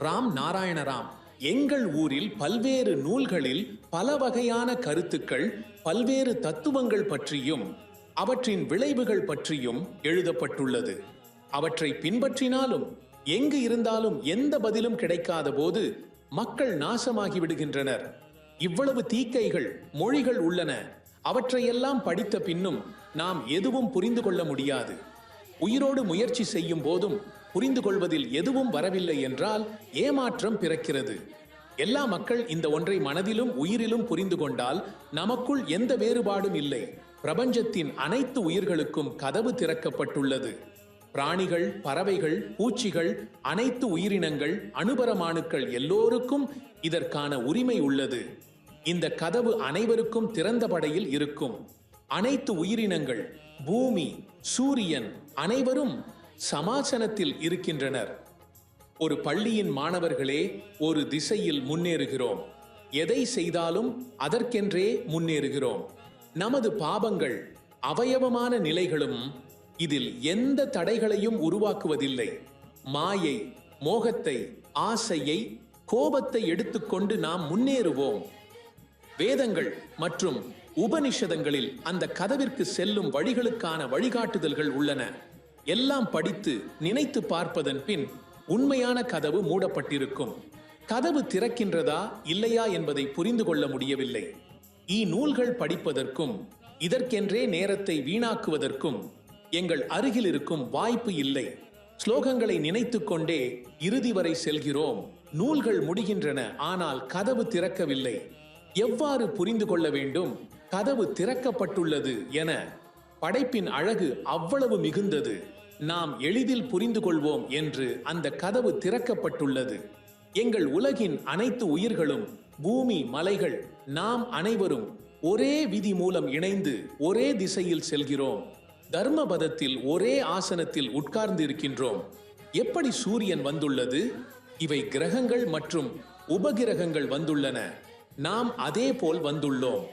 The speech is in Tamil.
ராம் நாராயண ராம். எங்கள் ஊரில் பல்வேறு நூல்களில் பல வகையான கருத்துக்கள், பல்வேறு தத்துவங்கள் பற்றியும் அவற்றின் விளைவுகள் பற்றியும் எழுதப்பட்டுள்ளது. அவற்றை பின்பற்றினாலும் எங்கு இருந்தாலும் எந்த பதிலும் கிடைக்காத போது மக்கள் நாசமாகி விடுகின்றனர். இவ்வளவு தீக்கைகள், மொழிகள் உள்ளன. அவற்றையெல்லாம் படித்த பின்னும் நாம் எதுவும் புரிந்து கொள்ள முடியாது. உயிரோடு முயற்சி செய்யும் போதும் புரிந்து கொள்வதில் எதுவும் வரவில்லை என்றால் ஏமாற்றம் பிறக்கிறது. எல்லா மக்கள் இந்த ஒன்றை மனதிலும் உயிரிலும் புரிந்து கொண்டால் நமக்குள் எந்த வேறுபாடும் இல்லை. பிரபஞ்சத்தின் அனைத்து உயிர்களுக்கும் கதவு திறக்கப்பட்டுள்ளது. பிராணிகள், பறவைகள், பூச்சிகள், அனைத்து உயிரினங்கள், அணுபரமாணுக்கள் எல்லோருக்கும் இதற்கான உரிமை உள்ளது. இந்த கதவு அனைவருக்கும் திறந்த படையில் இருக்கும். அனைத்து உயிரினங்கள், பூமி, சூரியன் அனைவரும் சமாசனத்தில் இருக்கின்றனர். ஒரு பள்ளியின் மாணவர்களே, ஒரு திசையில் முன்னேறுகிறோம். எதை செய்தாலும் அதற்கென்றே முன்னேறுகிறோம். நமது பாபங்கள், அவயவமான நிலைகளும் இதில் எந்த தடைகளையும் உருவாக்குவதில்லை. மாயை, மோகத்தை, ஆசையை, கோபத்தை எடுத்துக்கொண்டு நாம் முன்னேறுவோம். வேதங்கள் மற்றும் உபனிஷதங்களில் அந்த கதவிற்கு செல்லும் வழிகளுக்கான வழிகாட்டுதல்கள் உள்ளன. எல்லாம் படித்து நினைத்து பார்ப்பதன் பின் உண்மையான கதவு மூடப்பட்டிருக்கும். கதவு திறக்கின்றதா இல்லையா என்பதை புரிந்து கொள்ள முடியவில்லை. நூல்கள் படிப்பதற்கும் இதற்கென்றே நேரத்தை வீணாக்குவதற்கும் எங்கள் அருகில் இருக்கும் வாய்ப்பு இல்லை. ஸ்லோகங்களை நினைத்து கொண்டே இறுதி வரை செல்கிறோம். நூல்கள் முடிகின்றன, ஆனால் கதவு திறக்கவில்லை. எவ்வாறு புரிந்து கொள்ள வேண்டும்? கதவு திறக்கப்பட்டுள்ளது என. படைப்பின் அழகு அவ்வளவு மிகுந்தது. நாம் எளிதில் புரிந்து கொள்வோம் என்று அந்த கதவு திறக்கப்பட்டுள்ளது. எங்கள் உலகின் அனைத்து உயிர்களும், பூமி, மலைகள், நாம் அனைவரும் ஒரே விதி மூலம் இணைந்து ஒரே திசையில் செல்கிறோம். தர்மபதத்தில் ஒரே ஆசனத்தில் உட்கார்ந்து இருக்கின்றோம். எப்படி சூரியன் வந்துள்ளது? இவை கிரகங்கள் மற்றும் உபகிரகங்கள் வந்துள்ளன. நாம் அதே போல் வந்துள்ளோம்.